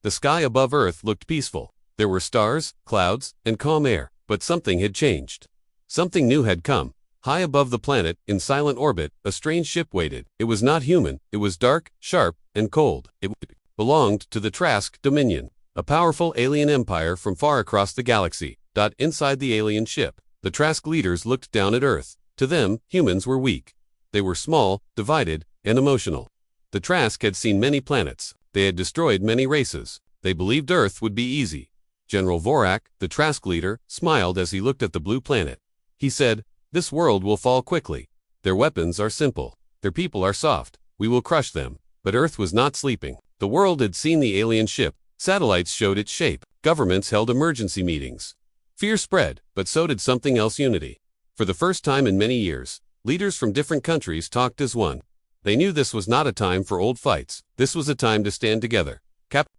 The sky above Earth looked peaceful. There were stars, clouds, and calm air, but something had changed. Something new had come. High above the planet, in silent orbit, a strange ship waited. It was not human. It was dark, sharp, and cold. It belonged to the Trask Dominion, a powerful alien empire from far across the galaxy. Inside the alien ship, the Trask leaders looked down at Earth. To them, humans were weak. They were small, divided, and emotional. The Trask had seen many planets. They had destroyed many races. They believed Earth would be easy. General Vorak, the Trask leader, smiled as he looked at the blue planet. He said, "This world will fall quickly. Their weapons are simple. Their people are soft. We will crush them." But Earth was not sleeping. The world had seen the alien ship. Satellites showed its shape. Governments held emergency meetings. Fear spread, but so did something else: unity. For the first time in many years, leaders from different countries talked as one. They knew this was not a time for old fights. This was a time to stand together.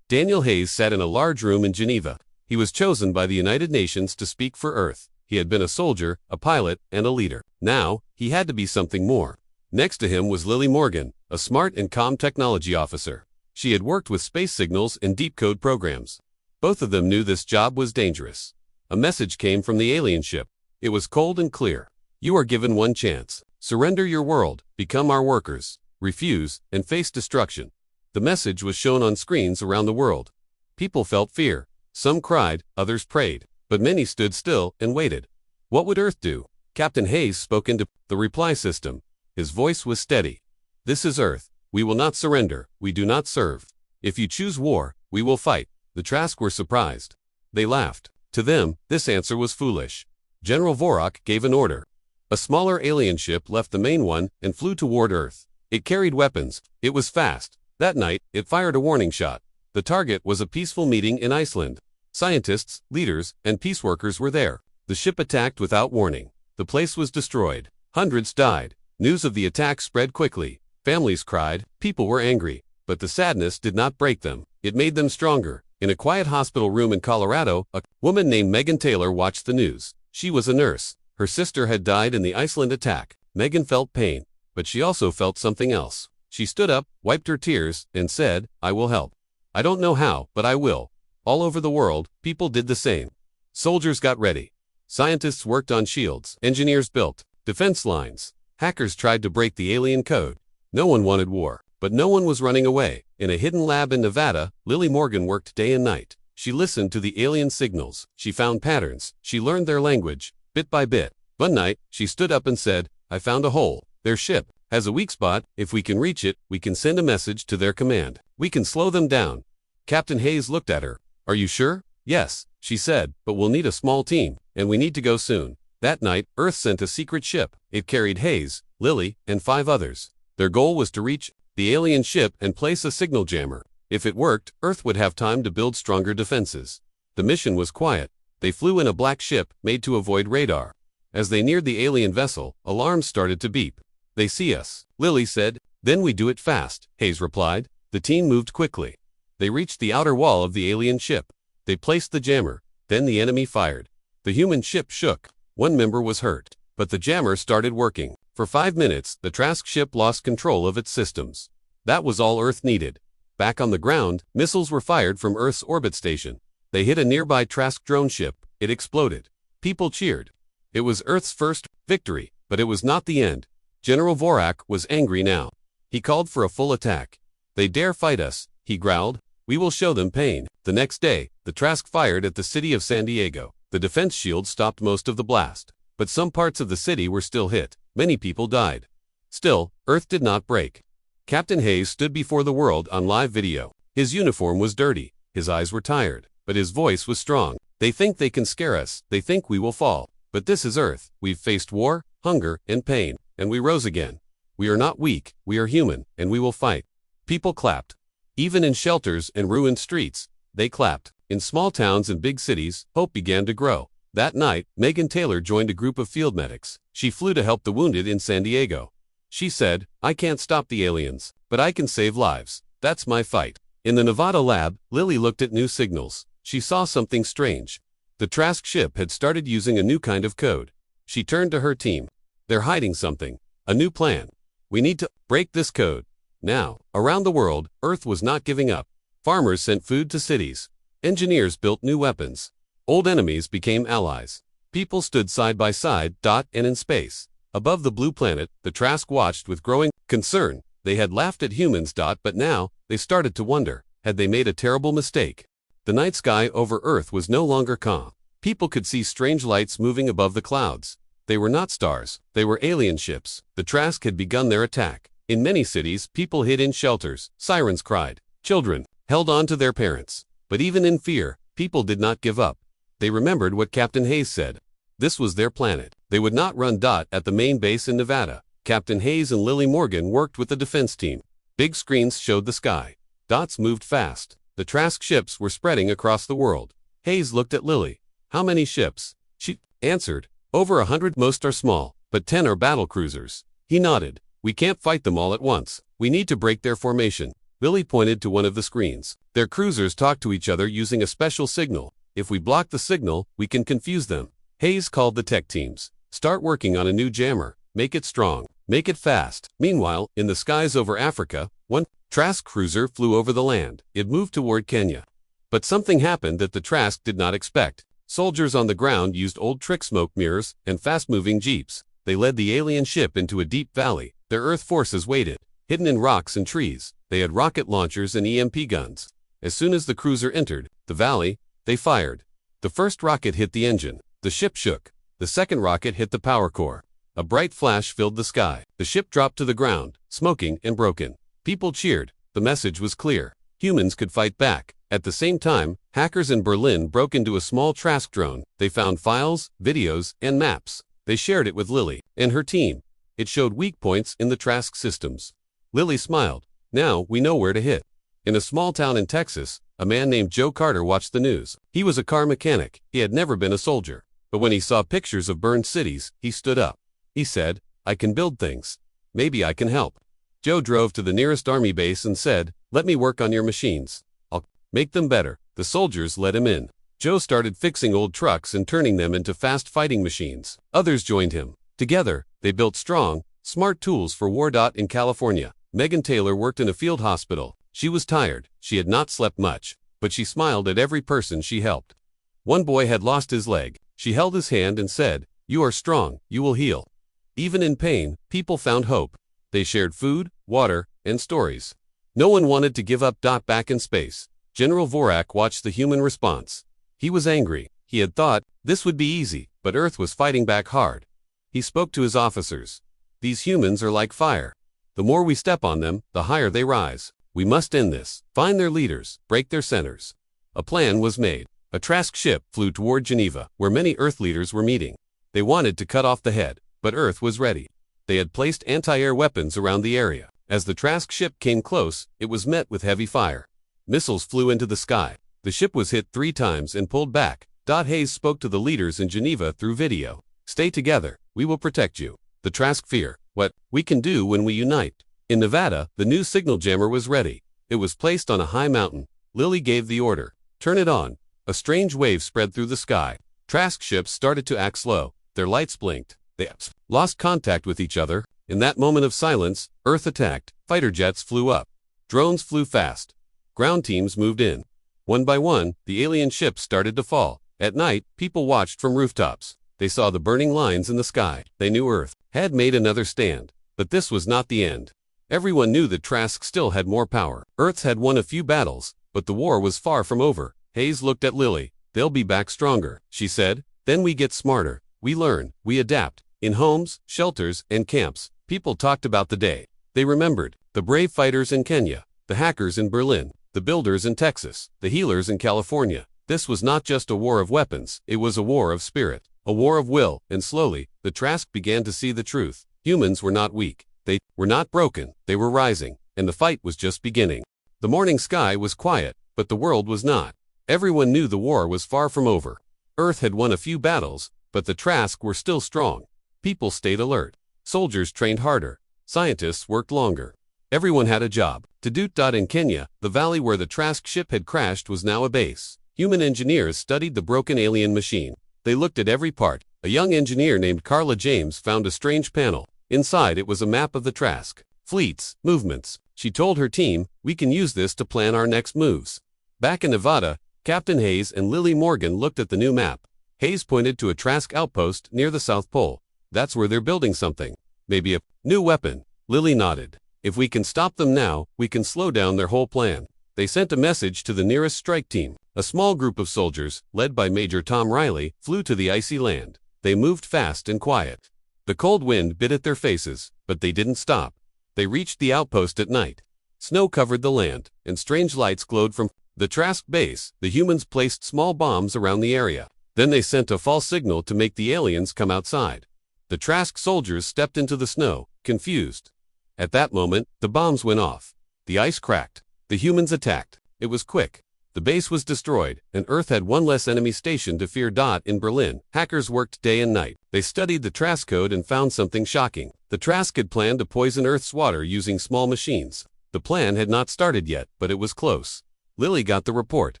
Daniel Hayes sat in a large room in Geneva. He was chosen by the United Nations to speak for Earth. He had been a soldier, a pilot, and a leader. Now, he had to be something more. Next to him was Lily Morgan, a smart and calm technology officer. She had worked with space signals and deep code programs. Both of them knew this job was dangerous. A message came from the alien ship. It was cold and clear. "You are given one chance. Surrender your world, become our workers, refuse, and face destruction." The message was shown on screens around the world. People felt fear. Some cried, others prayed, but many stood still and waited. What would Earth do? Captain Hayes spoke into the reply system. His voice was steady. "This is Earth. We will not surrender. We do not serve. If you choose war, we will fight." The Trask were surprised. They laughed. To them, this answer was foolish. General Vorak gave an order. A smaller alien ship left the main one and flew toward Earth. It carried weapons. It was fast. That night, it fired a warning shot. The target was a peaceful meeting in Iceland. Scientists, leaders, and peace workers were there. The ship attacked without warning. The place was destroyed. Hundreds died. News of the attack spread quickly. Families cried. People were angry. But the sadness did not break them. It made them stronger. In a quiet hospital room in Colorado, a woman named Megan Taylor watched the news. She was a nurse. Her sister had died in the Iceland attack. Megan felt pain, but she also felt something else. She stood up, wiped her tears, and said, "I will help. I don't know how, but I will." All over the world, people did the same. Soldiers got ready. Scientists worked on shields. Engineers built defense lines. Hackers tried to break the alien code. No one wanted war, but no one was running away. In a hidden lab in Nevada, Lily Morgan worked day and night. She listened to the alien signals. She found patterns. She learned their language, bit by bit. One night, she stood up and said, "I found a hole. Their ship has a weak spot. If we can reach it, we can send a message to their command. We can slow them down." Captain Hayes looked at her. "Are you sure?" "Yes," she said, "but we'll need a small team, and we need to go soon." That night, Earth sent a secret ship. It carried Hayes, Lily, and 5 others. Their goal was to reach the alien ship and place a signal jammer. If it worked, Earth would have time to build stronger defenses. The mission was quiet. They flew in a black ship, made to avoid radar. As they neared the alien vessel, alarms started to beep. "They see us," Lily said. "Then we do it fast," Hayes replied. The team moved quickly. They reached the outer wall of the alien ship. They placed the jammer. Then the enemy fired. The human ship shook. One member was hurt, but the jammer started working. For 5 minutes, the Trask ship lost control of its systems. That was all Earth needed. Back on the ground, missiles were fired from Earth's orbit station. They hit a nearby Trask drone ship. It exploded. People cheered. It was Earth's first victory, but it was not the end. General Vorak was angry now. He called for a full attack. "They dare fight us," he growled. "We will show them pain." The next day, the Trask fired at the city of San Diego. The defense shield stopped most of the blast, but some parts of the city were still hit. Many people died. Still, Earth did not break. Captain Hayes stood before the world on live video. His uniform was dirty. His eyes were tired, but his voice was strong. "They think they can scare us. They think we will fall. But this is Earth. We've faced war, hunger, and pain, and we rose again. We are not weak. We are human, and we will fight." People clapped. Even in shelters and ruined streets, they clapped. In small towns and big cities, hope began to grow. That night, Megan Taylor joined a group of field medics. She flew to help the wounded in San Diego. She said, "I can't stop the aliens, but I can save lives. That's my fight." In the Nevada lab, Lily looked at new signals. She saw something strange. The Trask ship had started using a new kind of code. She turned to her team. "They're hiding something. A new plan. We need to break this code." Now, around the world, Earth was not giving up. Farmers sent food to cities. Engineers built new weapons. Old enemies became allies. People stood side by side, and in space. Above the blue planet, the Trask watched with growing concern. They had laughed at humans, but now, they started to wonder, had they made a terrible mistake? The night sky over Earth was no longer calm. People could see strange lights moving above the clouds. They were not stars, they were alien ships. The Trask had begun their attack. In many cities, people hid in shelters, sirens cried. Children held on to their parents. But even in fear, people did not give up. They remembered what Captain Hayes said. This was their planet. They would not run. At the main base in Nevada, Captain Hayes and Lily Morgan worked with the defense team. Big screens showed the sky. Dots moved fast. The Trask ships were spreading across the world. Hayes looked at Lily. How many ships? She answered. Over 100. Most are small, but 10 are battle cruisers. He nodded. We can't fight them all at once. We need to break their formation. Lily pointed to one of the screens. Their cruisers talk to each other using a special signal. If we block the signal, we can confuse them. Hayes called the tech teams. Start working on a new jammer. Make it strong. Make it fast. Meanwhile, in the skies over Africa, one Trask cruiser flew over the land. It moved toward Kenya. But something happened that the Trask did not expect. Soldiers on the ground used old trick smoke mirrors and fast-moving jeeps. They led the alien ship into a deep valley. Their Earth forces waited, hidden in rocks and trees. They had rocket launchers and EMP guns. As soon as the cruiser entered the valley, they fired. The first rocket hit the engine. The ship shook. The second rocket hit the power core. A bright flash filled the sky. The ship dropped to the ground, smoking and broken. People cheered. The message was clear. Humans could fight back. At the same time, hackers in Berlin broke into a small Trask drone. They found files, videos, and maps. They shared it with Lily and her team. It showed weak points in the Trask systems. Lily smiled. Now we know where to hit. In a small town in Texas, a man named Joe Carter watched the news. He was a car mechanic. He had never been a soldier. But when he saw pictures of burned cities, he stood up. He said, I can build things. Maybe I can help. Joe drove to the nearest army base and said, let me work on your machines. I'll make them better. The soldiers let him in. Joe started fixing old trucks and turning them into fast fighting machines. Others joined him. Together, they built strong, smart tools for war. In California, Megan Taylor worked in a field hospital. She was tired. She had not slept much, but she smiled at every person she helped. One boy had lost his leg. She held his hand and said, you are strong, you will heal. Even in pain, people found hope. They shared food, water, and stories. No one wanted to give up. Back in space, General Vorak watched the human response. He was angry. He had thought, this would be easy, but Earth was fighting back hard. He spoke to his officers. These humans are like fire. The more we step on them, the higher they rise. We must end this. Find their leaders, break their centers. A plan was made. A Trask ship flew toward Geneva, where many Earth leaders were meeting. They wanted to cut off the head, but Earth was ready. They had placed anti-air weapons around the area. As the Trask ship came close, it was met with heavy fire. Missiles flew into the sky. The ship was hit 3 times and pulled back. Hayes spoke to the leaders in Geneva through video. Stay together. We will protect you. The Trask fear what we can do when we unite. In Nevada, the new signal jammer was ready. It was placed on a high mountain. Lily gave the order. Turn it on. A strange wave spread through the sky. Trask ships started to act slow. Their lights blinked. They lost contact with each other. In that moment of silence, Earth attacked. Fighter jets flew up. Drones flew fast. Ground teams moved in. One by one, the alien ships started to fall. At night, people watched from rooftops. They saw the burning lines in the sky. They knew Earth had made another stand. But this was not the end. Everyone knew that Trask still had more power. Earth had won a few battles, but the war was far from over. Hayes looked at Lily. They'll be back stronger, she said. Then we get smarter. We learn. We adapt. In homes, shelters, and camps, people talked about the day. They remembered the brave fighters in Kenya, the hackers in Berlin, the builders in Texas, the healers in California. This was not just a war of weapons, it was a war of spirit, a war of will, and slowly, the Trask began to see the truth. Humans were not weak. They were not broken. They were rising, and the fight was just beginning. The morning sky was quiet, but the world was not. Everyone knew the war was far from over. Earth had won a few battles, but the Trask were still strong. People stayed alert. Soldiers trained harder. Scientists worked longer. Everyone had a job to do. In Kenya, the valley where the Trask ship had crashed was now a base. Human engineers studied the broken alien machine. They looked at every part. A young engineer named Carla James found a strange panel. Inside it was a map of the Trask. Fleets, movements, She told her team, "We can use this to plan our next moves." Back in Nevada, Captain Hayes and Lily Morgan looked at the new map. Hayes pointed to a Trask outpost near the South Pole. "That's where they're building something. Maybe a new weapon." Lily nodded. "If we can stop them now, we can slow down their whole plan." They sent a message to the nearest strike team. A small group of soldiers, led by Major Tom Riley, flew to the icy land. They moved fast and quiet. The cold wind bit at their faces, but they didn't stop. They reached the outpost at night. Snow covered the land, and strange lights glowed from the Trask base. The humans placed small bombs around the area. Then they sent a false signal to make the aliens come outside. The Trask soldiers stepped into the snow, confused. At that moment, the bombs went off. The ice cracked. The humans attacked. It was quick. The base was destroyed, and Earth had one less enemy station to fear. In Berlin, hackers worked day and night. They studied the Trask code and found something shocking. The Trask had planned to poison Earth's water using small machines. The plan had not started yet, but it was close. Lily got the report.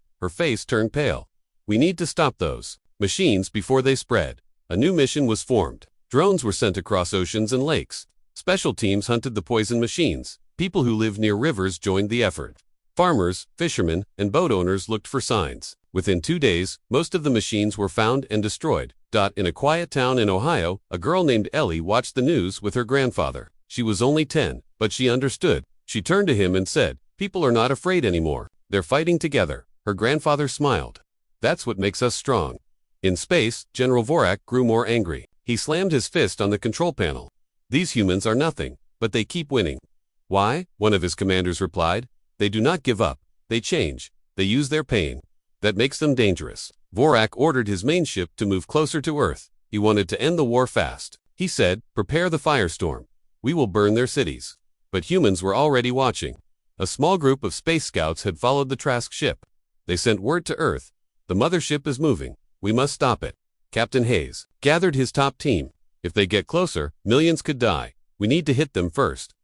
Her face turned pale. "We need to stop those machines before they spread." A new mission was formed. Drones were sent across oceans and lakes. Special teams hunted the poison machines. People who lived near rivers joined the effort. Farmers, fishermen, and boat owners looked for signs. Within 2 days, most of the machines were found and destroyed. In a quiet town in Ohio, a girl named Ellie watched the news with her grandfather. She was only 10, but she understood. She turned to him and said, "People are not afraid anymore. They're fighting together." Her grandfather smiled. "That's what makes us strong." In space, General Vorak grew more angry. He slammed his fist on the control panel. "These humans are nothing, but they keep winning." "Why?" one of his commanders replied. "They do not give up. They change. They use their pain. That makes them dangerous." Vorak ordered his main ship to move closer to Earth. He wanted to end the war fast. He said, "Prepare the firestorm. We will burn their cities." But humans were already watching. A small group of space scouts had followed the Trask ship. They sent word to Earth. "The mothership is moving. We must stop it." Captain Hayes gathered his top team. "If they get closer, millions could die. We need to hit them first."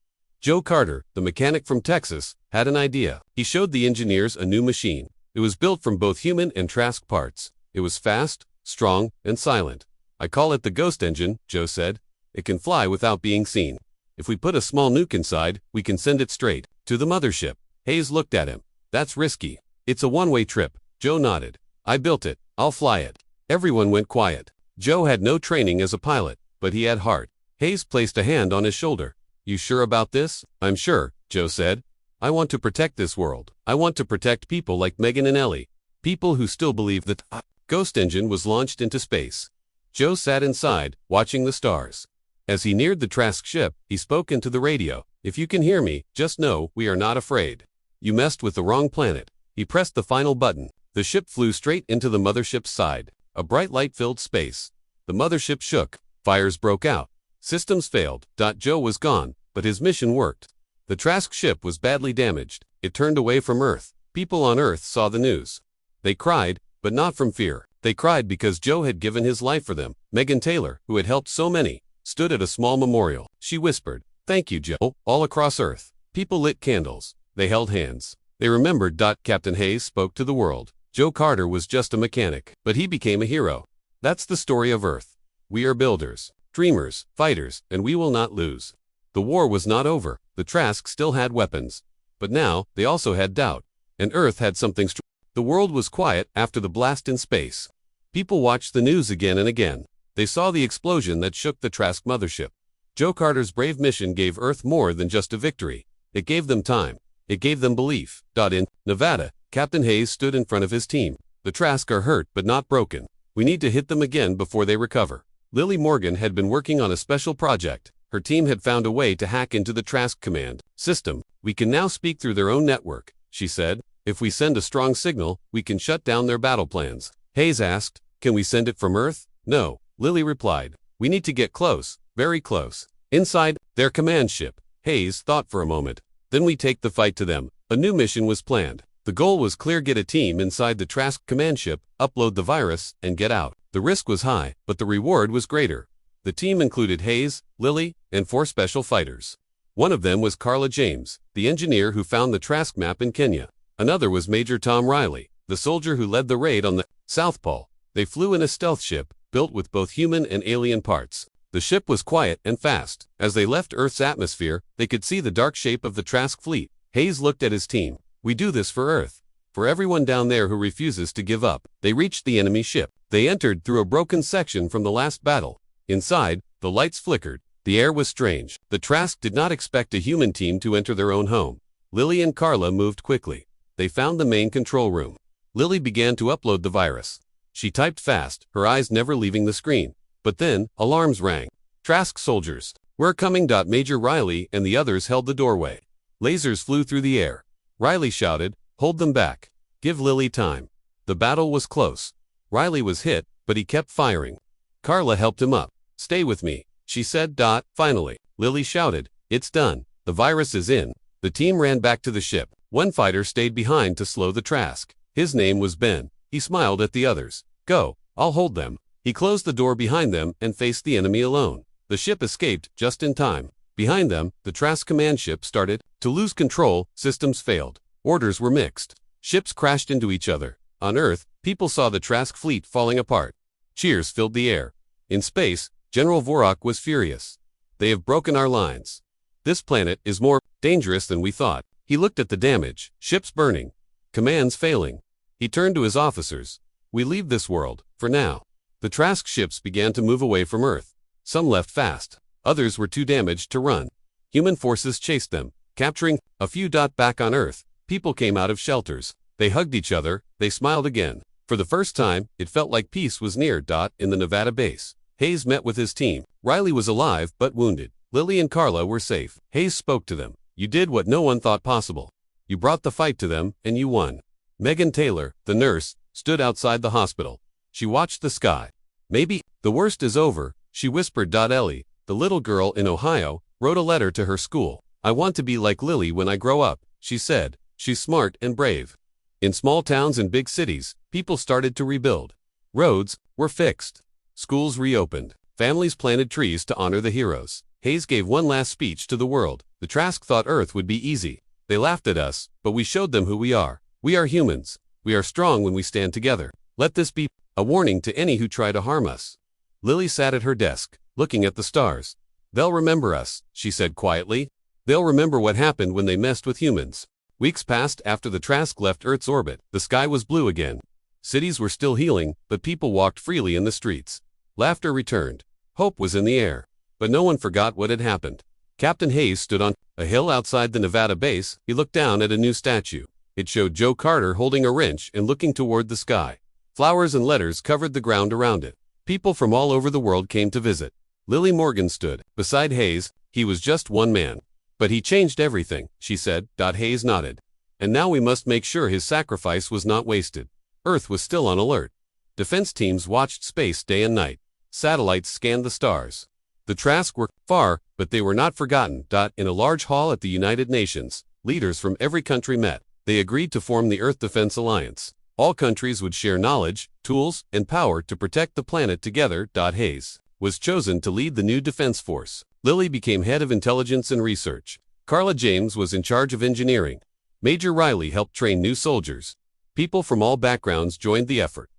Joe Carter, the mechanic from Texas, had an idea. He showed the engineers a new machine. It was built from both human and Trask parts. It was fast, strong, and silent. "I call it the ghost engine," Joe said. "It can fly without being seen. If we put a small nuke inside, we can send it straight to the mothership." Hayes looked at him. "That's risky." "It's a one-way trip." Joe nodded. "I built it. I'll fly it." Everyone went quiet. Joe had no training as a pilot, but he had heart. Hayes placed a hand on his shoulder. "You sure about this?" "I'm sure," Joe said. "I want to protect this world. I want to protect people like Megan and Ellie. People who still believe that ghost engine was launched into space." Joe sat inside, watching the stars. As he neared the Trask ship, he spoke into the radio. "If you can hear me, just know we are not afraid. You messed with the wrong planet." He pressed the final button. The ship flew straight into the mothership's side. A bright light filled space. The mothership shook. Fires broke out. Systems failed. Joe was gone, but his mission worked. The Trask ship was badly damaged. It turned away from Earth. People on Earth saw the news. They cried, but not from fear. They cried because Joe had given his life for them. Megan Taylor, who had helped so many, stood at a small memorial. She whispered, "Thank you, Joe." All across Earth, people lit candles. They held hands. They remembered. Captain Hayes spoke to the world. Joe Carter was just a mechanic, but he became a hero. That's the story of Earth. We are builders, dreamers, fighters, and we will not lose. The war was not over. The Trask still had weapons. But now, they also had doubt. And Earth had something strong. The world was quiet after the blast in space. People watched the news again and again. They saw the explosion that shook the Trask mothership. Joe Carter's brave mission gave Earth more than just a victory. It gave them time. It gave them belief. In Nevada, Captain Hayes stood in front of his team. "The Trask are hurt but not broken. We need to hit them again before they recover." Lily Morgan had been working on a special project. Her team had found a way to hack into the Trask command system. "We can now speak through their own network," she said. "If we send a strong signal, we can shut down their battle plans." Hayes asked, "Can we send it from Earth?" "No," Lily replied. "We need to get close, very close. Inside their command ship." Hayes thought for a moment. "Then we take the fight to them." A new mission was planned. The goal was clear: get a team inside the Trask command ship, upload the virus, and get out. The risk was high, but the reward was greater. The team included Hayes, Lily, and 4 special fighters. One of them was Carla James, the engineer who found the Trask map in Kenya. Another was Major Tom Riley, the soldier who led the raid on the South Pole. They flew in a stealth ship, built with both human and alien parts. The ship was quiet and fast. As they left Earth's atmosphere, they could see the dark shape of the Trask fleet. Hayes looked at his team. We do this for Earth. For everyone down there who refuses to give up. They reached the enemy ship. They entered through a broken section from the last battle. Inside, the lights flickered. The air was strange. The Trask did not expect a human team to enter their own home. Lily and Carla moved quickly. They found the main control room. Lily began to upload the virus. She typed fast, her eyes never leaving the screen. But then, alarms rang. Trask soldiers. We're coming. Major Riley and the others held the doorway. Lasers flew through the air. Riley shouted, hold them back. Give Lily time. The battle was close. Riley was hit, but he kept firing. Carla helped him up. Stay with me, she said. Finally, Lily shouted, it's done. The virus is in. The team ran back to the ship. One fighter stayed behind to slow the Trask. His name was Ben. He smiled at the others. Go, I'll hold them. He closed the door behind them and faced the enemy alone. The ship escaped just in time. Behind them, the Trask command ship started to lose control. Systems failed. Orders were mixed. Ships crashed into each other. On Earth, people saw the Trask fleet falling apart. Cheers filled the air. In space, General Vorak was furious. They have broken our lines. This planet is more dangerous than we thought. He looked at the damage. Ships burning. Commands failing. He turned to his officers. We leave this world, for now. The Trask ships began to move away from Earth. Some left fast. Others were too damaged to run. Human forces chased them, capturing a few. Back on Earth, people came out of shelters. They hugged each other. They smiled again. For the first time, it felt like peace was near. In the Nevada base, Hayes met with his team. Riley was alive but wounded. Lily and Carla were safe. Hayes spoke to them. You did what no one thought possible. You brought the fight to them, and you won. Megan Taylor, the nurse, stood outside the hospital. She watched the sky. Maybe the worst is over, she whispered. Ellie, the little girl in Ohio, wrote a letter to her school. I want to be like Lily when I grow up, she said. She's smart and brave. In small towns and big cities, people started to rebuild. Roads were fixed. Schools reopened. Families planted trees to honor the heroes. Hayes gave one last speech to the world. The Trask thought Earth would be easy. They laughed at us, but we showed them who we are. We are humans. We are strong when we stand together. Let this be a warning to any who try to harm us. Lily sat at her desk, looking at the stars. They'll remember us, she said quietly. They'll remember what happened when they messed with humans. Weeks passed after the Trask left Earth's orbit. The sky was blue again. Cities were still healing, but people walked freely in the streets. Laughter returned. Hope was in the air. But no one forgot what had happened. Captain Hayes stood on a hill outside the Nevada base. He looked down at a new statue. It showed Joe Carter holding a wrench and looking toward the sky. Flowers and letters covered the ground around it. People from all over the world came to visit. Lily Morgan stood beside Hayes. He was just one man. But he changed everything, she said. Hayes nodded. And now we must make sure his sacrifice was not wasted. Earth was still on alert. Defense teams watched space day and night. Satellites scanned the stars. The Trask were far, but they were not forgotten. In a large hall at the United Nations, leaders from every country met. They agreed to form the Earth Defense Alliance. All countries would share knowledge, tools, and power to protect the planet together. Hayes was chosen to lead the new defense force. Lily became head of intelligence and research. Carla James was in charge of engineering. Major Riley helped train new soldiers. People from all backgrounds joined the effort.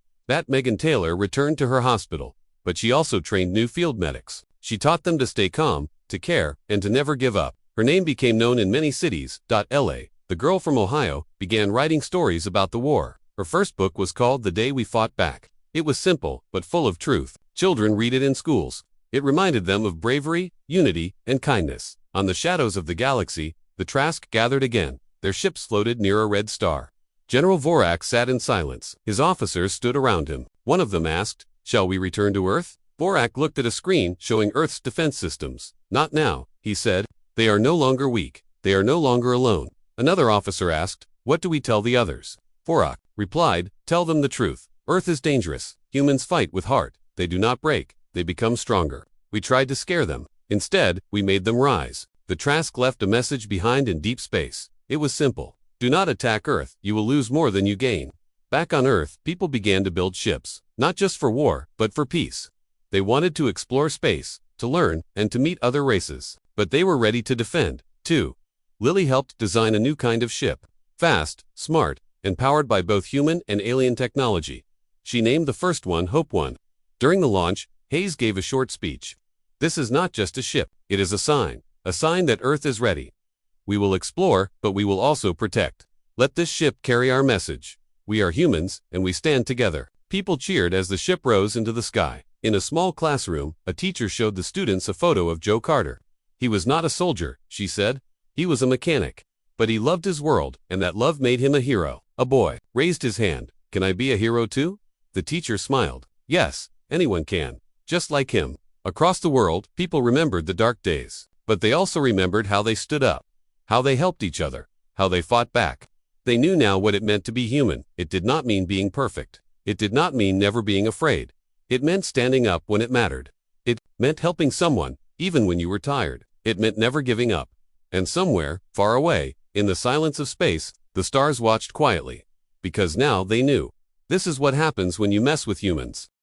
Megan Taylor returned to her hospital, but she also trained new field medics. She taught them to stay calm, to care, and to never give up. Her name became known in many cities. LA, the girl from Ohio, began writing stories about the war. Her first book was called The Day We Fought Back. It was simple, but full of truth. Children read it in schools. It reminded them of bravery, unity, and kindness. On the shadows of the galaxy, the Trask gathered again. Their ships floated near a red star. General Vorak sat in silence. His officers stood around him. One of them asked, "Shall we return to Earth?" Vorak looked at a screen showing Earth's defense systems. "Not now," he said. "They are no longer weak. They are no longer alone." Another officer asked, "What do we tell the others?" Vorak replied, "Tell them the truth. Earth is dangerous. Humans fight with heart. They do not break. They become stronger. We tried to scare them. Instead, we made them rise." The Trask left a message behind in deep space. It was simple. Do not attack Earth. You will lose more than you gain. Back on Earth, people began to build ships, not just for war, but for peace. They wanted to explore space, to learn, and to meet other races. But they were ready to defend, too. Lily helped design a new kind of ship. Fast, smart, and powered by both human and alien technology. She named the first one Hope 1. During the launch, Hayes gave a short speech. This is not just a ship, it is a sign that Earth is ready. We will explore, but we will also protect. Let this ship carry our message. We are humans, and we stand together. People cheered as the ship rose into the sky. In a small classroom, a teacher showed the students a photo of Joe Carter. He was not a soldier, she said. He was a mechanic. But he loved his world, and that love made him a hero. A boy raised his hand. Can I be a hero too? The teacher smiled. Yes, anyone can. Just like him. Across the world, people remembered the dark days. But they also remembered how they stood up. How they helped each other. How they fought back. They knew now what it meant to be human. It did not mean being perfect. It did not mean never being afraid. It meant standing up when it mattered. It meant helping someone, even when you were tired. It meant never giving up. And somewhere, far away, in the silence of space, the stars watched quietly. Because now they knew. This is what happens when you mess with humans.